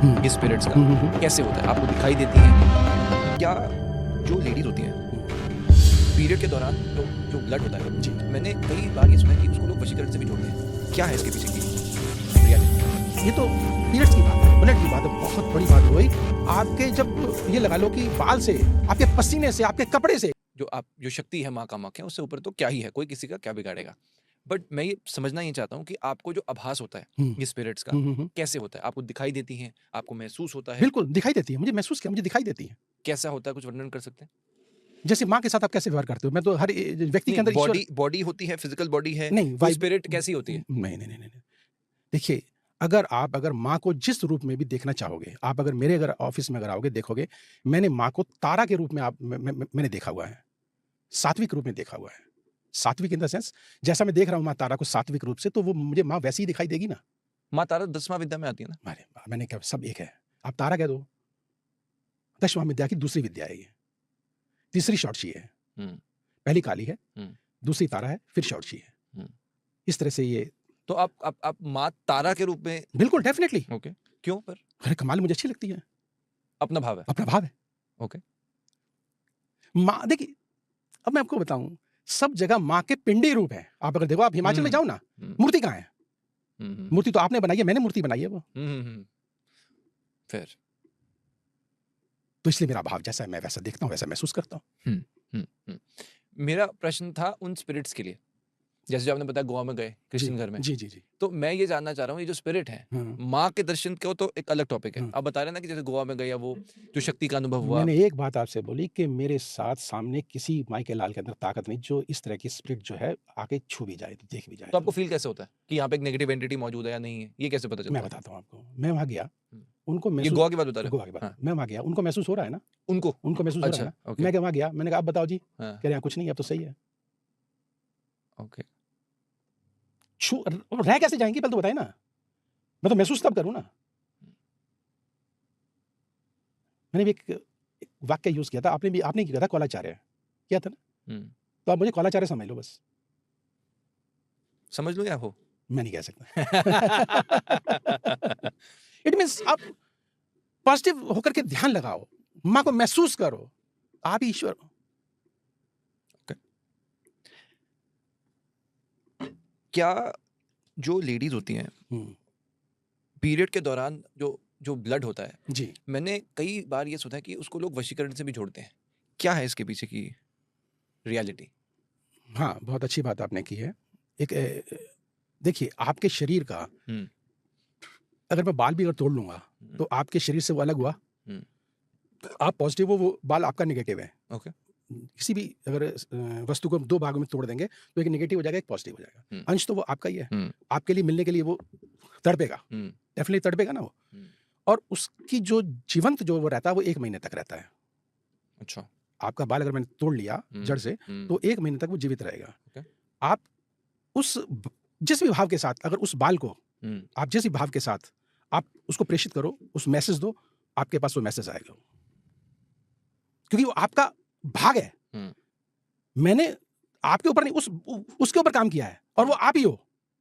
ये स्पिरिट्स का कैसे होता है? आपको दिखाई देती हैं? क्या जो लेडीज होती हैं पीरियड के दौरान जो ब्लड होता है जी। मैंने कई बार ये सुना है कि उसको लोग वशीकरण से भी जोड़ते हैं। क्या है इसके पीछे की रियलिटी? ये तो पीरियड्स की बात है, ब्लड की बात है, बहुत बड़ी बात हुई। आपके जब ये लगा लो कि बाल से, आपके पसीने से, आपके कपड़े से, जो शक्ति है माँ का मक है, उससे ऊपर तो क्या ही है, कोई किसी का क्या बिगाड़ेगा। बट मैं ये समझना ये चाहता हूँ कि आपको जो आभास होता है ये स्पिरिट्स का कैसे होता है? आपको दिखाई देती हैं? आपको महसूस होता है? बिल्कुल दिखाई देती है, मुझे महसूस किया, मुझे दिखाई देती है। कैसा होता है, कुछ वर्णन कर सकते हैं? जैसे माँ के साथ आप कैसे व्यवहार करते हो? मैं तो हर व्यक्ति के अंदर ईश्वर बॉडी होती है, फिजिकल बॉडी है, नहीं, वो स्पिरिट कैसी होती है? नहीं। देखिए, अगर माँ को जिस रूप में भी देखना चाहोगे, आप अगर मेरे ऑफिस में अगर आओगे, देखोगे, मैंने माँ को तारा के रूप में मैंने देखा हुआ है, सात्विक रूप में देखा हुआ है। सात्विक इन द सेंस, जैसा मैं देख रहा हूँ माँ तारा को सात्विक रूप से, तो वो मुझे माँ वैसी ही दिखाई देगी ना। माँ तारा 10वां विद्या में आती है ना? अरे मैंने कहा सब एक है, आप तारा कह दो। 10वां विद्या की दूसरी विद्या है ये, तीसरी शॉर्टशी है, पहली काली है, दूसरी तारा है, फिर शॉर्टशी है। इस तरह से ये तो आप माँ तारा के रूप में? बिल्कुल, डेफिनेटली। ओके, क्यों? पर अरे कमाल, मुझे अच्छी लगती है, अपना भाव है। अपना भाव है। ओके, माँ देखिए, अब मैं आपको बताऊं, सब जगह माँ के पिंडी रूप है। आप अगर देखो, आप हिमाचल में जाओ ना, मूर्ति कहाँ है? मूर्ति तो आपने बनाई है, मैंने मूर्ति बनाई है वो। फिर तो इसलिए मेरा भाव जैसा है, मैं वैसा देखता हूँ, वैसा महसूस करता हूँ। मेरा प्रश्न था उन स्पिरिट्स के लिए, जैसे जो आपने बताया गोवा में गए क्रिश्चियन घर में। जी। तो मैं ये जानना चाह रहा हूँ, ये जो स्पिरिट है, माँ के दर्शन को तो एक अलग टॉपिक है। आप बता रहे ना कि जैसे गोवा में गए, वो जो शक्ति का अनुभव हुआ। मैंने एक बात आपसे बोली कि मेरे साथ सामने किसी माई के लाल के अंदर ताकत नहीं जो इस तरह की स्पिरिट जो है आके छू भी जाए, देख भी जाए। तो आपको फील कैसे होता है कि यहाँ पे एक नेगेटिव एंटिटी मौजूद है या नहीं है? ये कैसे पता चलता है? मैं बताता हूँ आपको। मैं वहां गया, उनको ये महसूस, गोवा की बात बता रहे हो? गोवा की बात, मैं वहां गया, उनको महसूस हो रहा है ना, उनको महसूस हो रहा है ना। मैं वहां गया, मैंने कहा आप बताओ जी, कह रहे हैं कुछ नहीं, अब तो सही है। ओके, रह कैसे जाएंगे पहले तो बताए ना, मैं तो महसूस तब करूं ना। मैंने भी एक वाक्य यूज किया था, आपने किया था, कौलाचार्य किया था ना, तो आप मुझे कौलाचार्य समझ लो, बस समझ लो या हो, मैं नहीं कह सकता। इट मींस आप पॉजिटिव होकर के ध्यान लगाओ, माँ को महसूस करो, आप ही ईश्वर हो। क्या जो लेडीज होती हैं पीरियड के दौरान जो ब्लड होता है, जी, मैंने कई बार ये सुना है कि उसको लोग वशीकरण से भी जोड़ते हैं। क्या है इसके पीछे की रियलिटी? हाँ, बहुत अच्छी बात आपने की है। एक देखिए, आपके शरीर का अगर मैं बाल भी अगर तोड़ लूंगा तो आपके शरीर से वो अलग हुआ, आप पॉजिटिव हो, वो बाल आपका नेगेटिव है। ओके, किसी भी अगर वस्तु को 2 भागों में तोड़ देंगे तो एक नेगेटिव हो जाएगा, एक पॉजिटिव हो जाएगा। अंश तो वो आपका ही है। आपके लिए मिलने के लिए वो तड़पेगा, डेफिनेटली तड़पेगा ना वो। और उसकी जो जीवंत जो वो रहता है वो 1 महीने तक रहता है। अच्छा, आपका बाल अगर मैंने तोड़ लिया जड़ से तो 1 महीने तक वो जीवित रहेगा। आप उस जिस भी भाव के साथ, अगर उस बाल को आप जिस भी भाव के साथ आप उसको प्रेषित करो, उस मैसेज दो, आपके पास वो मैसेज आएगा, क्योंकि वो आपका भाग है। मैंने आपके ऊपर नहीं, उसके ऊपर काम किया है, और वो आप ही हो,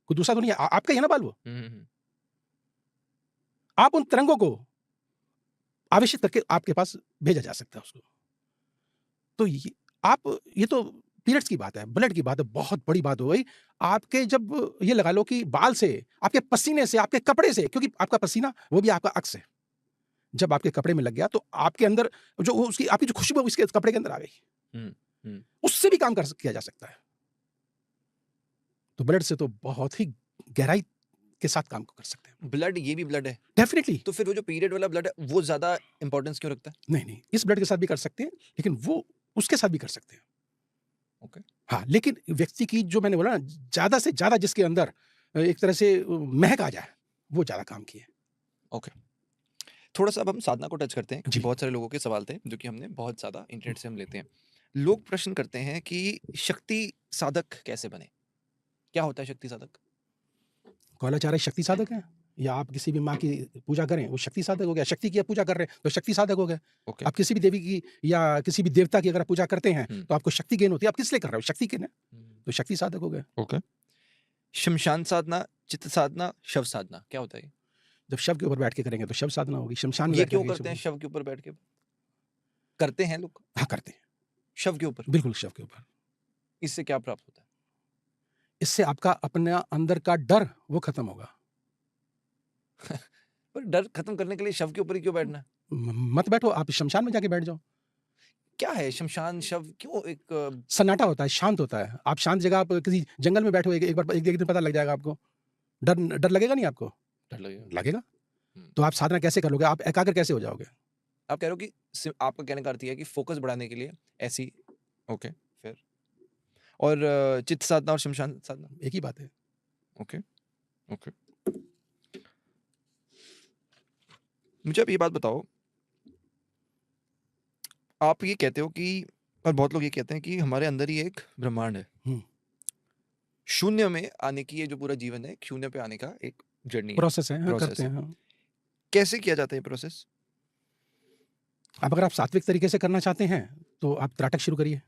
कोई दूसरा तो नहीं है, आपका ही है ना बाल वो। आप उन तरंगों को आवेशित करके आपके पास भेजा जा सकता है उसको। तो ये तो पीरियड्स की बात है, ब्लड की बात है, बहुत बड़ी बात हो गई। आपके जब ये लगा लो कि बाल से, आपके पसीने से, आपके कपड़े से, क्योंकि आपका पसीना वो भी आपका अक्स है, जब आपके कपड़े में लग गया तो आपके अंदर जो उसकी आपकी जो खुशबू है उसके कपड़े के अंदर आ गई, उससे भी काम किया जा सकता है। तो ब्लड से तो बहुत ही गहराई के साथ काम कर सकते हैं। ब्लड, ये भी ब्लड है डेफिनेटली। तो फिर वो जो पीरियड वाला ब्लड है वो ज्यादा इंपॉर्टेंस क्यों रखता है? नहीं, इस ब्लड के साथ भी कर सकते हैं, लेकिन वो उसके साथ भी कर सकते हैं। ओके, हाँ, लेकिन व्यक्ति की जो मैंने बोला ना, ज्यादा से ज्यादा जिसके अंदर एक तरह से महक आ जाए, वो ज्यादा काम किए। ओके, थोड़ा सा अब हम साधना को टच करते हैं, जी। बहुत सारे लोगों के सवाल थे जो कि हमने बहुत ज्यादा इंटरनेट से हम लेते हैं। लोग प्रश्न करते हैं कि शक्ति साधक कैसे बने? क्या होता है शक्ति साधक? कौलाचार्य शक्ति साधक है, या आप किसी भी माँ की पूजा करें वो शक्ति साधक हो गया। शक्ति की पूजा कर रहे हैं तो शक्ति साधक हो गए। ओके, आप किसी भी देवी की या किसी भी देवता की अगर आप पूजा करते हैं तो आपको शक्ति गेन होती है। आप किस लिए कर रहे हो? शक्ति गेन है, तो शक्ति साधक हो गए। ओके, शमशान साधना, चित्त साधना, शव साधना, क्या होता है? जब शव के ऊपर बैठ के करेंगे तो शव साधना होगी, शमशान में ये बैठ क्यों करके करते हैं शव। शव के ऊपर बैठ के? करते हैं लोग हाँ, करते हैं, शव के ऊपर? बिल्कुल शव के ऊपर। इससे क्या प्राप्त होता है? इससे आपका अपना अंदर का डर वो खत्म होगा। पर डर खत्म करने के लिए शव के ऊपर ही क्यों बैठना है? मत बैठो, आप शमशान में जाके बैठ जाओ। क्या है शमशान शव क्यों एक सन्नाटा होता है, शांत होता है। आप शांत जगह, आप किसी जंगल में बैठो, एक बार एक दिन पता लग जाएगा आपको। डर लगेगा नहीं आपको? डर लगेगा? लगेगा। तो आप साधना कैसे कर लोगे? आप एकाग्र कैसे हो जाओगे? आप कह रहे हो कि आपका कहने का अर्थ ये है कि फोकस बढ़ाने के लिए ऐसी, ओके, फिर और चित्त साधना और शमशान साधना एक ही बात है। Okay okay. मुझे आप ये बात बताओ, आप ये कहते हो कि, और बहुत लोग ये कहते हैं कि हमारे अंदर ही एक ब्रह्मांड है, शून्य में आने की, ये जो पूरा जीवन है शून्य पे आने का एक जर्नी प्रोसेस है, हाँ, प्रोसेस करते है। हैं, हाँ। कैसे किया जाता है ये प्रोसेस? अब अगर आप सात्विक तरीके से करना चाहते हैं तो आप त्राटक शुरू करिए।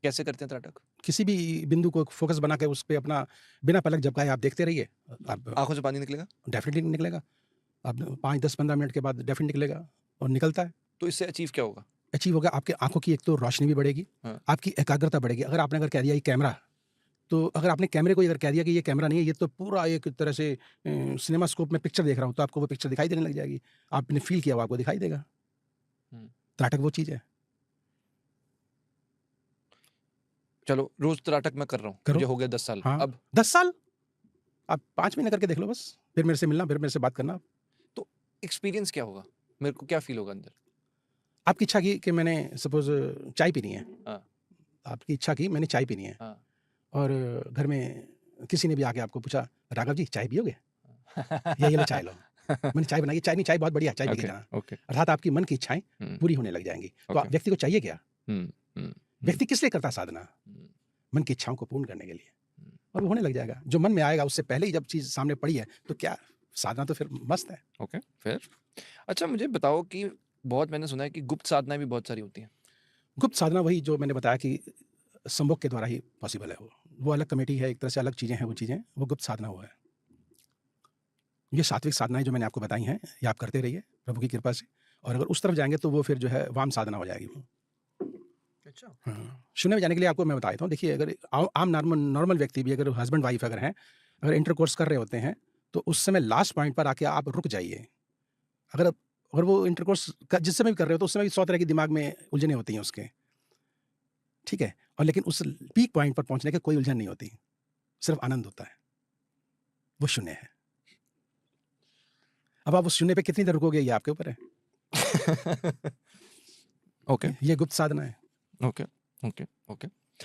कैसे करते हैं त्राटक? किसी भी बिंदु को फोकस बना के उस पे अपना बिना पलक झपकाए आप देखते रहिए। आप आंखों से पानी निकलेगा? डेफिनेटली निकलेगा। अब 5, 10, 15 मिनट के बाद डेफिनेटली निकलेगा और निकलता है। तो इससे अचीव क्या होगा? अचीव होगा, आपके आंखों की एक तो रोशनी भी बढ़ेगी, हाँ। आपकी एकाग्रता बढ़ेगी। अगर आपने अगर कह दिया ये कैमरा, तो अगर आपने कैमरे को अगर कह दिया कि ये कैमरा नहीं है, ये तो पूरा एक तरह से सिनेमा स्कोप में पिक्चर देख रहा हूँ, तो आपको वो पिक्चर दिखाई देने लग जाएगी। आपने फील किया, वो आपको दिखाई देगा। त्राटक वो चीज़ है। चलो, रोज त्राटक मैं कर रहा हूँ, मुझे हो गया 10 साल। हाँ, अब 10 साल आप 5 महीने करके देख लो बस, फिर मेरे से मिलना, फिर मेरे से बात करना। तो एक्सपीरियंस क्या होगा? मेरे को क्या फील होगा अंदर? आपकी इच्छा की कि मैंने सपोज चाय पीनी है, हाँ। आपकी इच्छा की मैंने चाय पीनी है, हाँ। और घर में किसी ने भी आके आपको पूछा, राघव जी चाय पियोगे? ये लो चाय लो। मैंने चाय बनाई, चाय नहीं, चाय बहुत बढ़िया, चाय पी के जाना। अर्थात आपकी मन की इच्छाएं पूरी होने लग जाएंगी। तो व्यक्ति को चाहिए क्या? व्यक्ति किस लिए करता है साधना? मन की इच्छाओं को पूर्ण करने के लिए, और वो होने लग जाएगा। जो मन में आएगा उससे पहले ही जब चीज सामने पड़ी है तो क्या साधना तो फिर मस्त है। ओके, फिर अच्छा मुझे बताओ कि बहुत मैंने सुना है कि गुप्त साधनाएं भी बहुत सारी होती हैं। गुप्त साधना वही जो मैंने बताया कि संभोग के द्वारा ही पॉसिबल है। वो अलग कमेटी है, एक तरह से अलग चीजें हैं। वो चीजें, वो गुप्त साधना हुआ है। ये सात्विक साधनाएं जो मैंने आपको बताई हैं, ये आप करते रहिए प्रभु की कृपा से। और अगर उस तरफ जाएंगे तो वो फिर जो है वाम साधना हो जाएगी वो। अच्छा। हाँ, शून्य में जाने के लिए आपको मैं बता देता हूँ। देखिए, अगर आम नॉर्मल व्यक्ति भी, अगर हस्बैंड वाइफ अगर हैं, अगर इंटरकोर्स कर रहे होते हैं, तो उस समय लास्ट पॉइंट पर आके आप रुक जाइए। अगर वो इंटरकोर्स जिस समय भी कर रहे हो तो उस समय भी 100 तरह की दिमाग में उलझने होती हैं उसके, ठीक है। और लेकिन उस पीक पॉइंट पर पहुंचने के कोई उलझन नहीं होती, सिर्फ आनंद होता है। वो शून्य है। अब आप उस शून्य पे कितनी देर रुकोगे, ये आपके ऊपर है। ओके, ये गुप्त साधना है। Okay okay okay.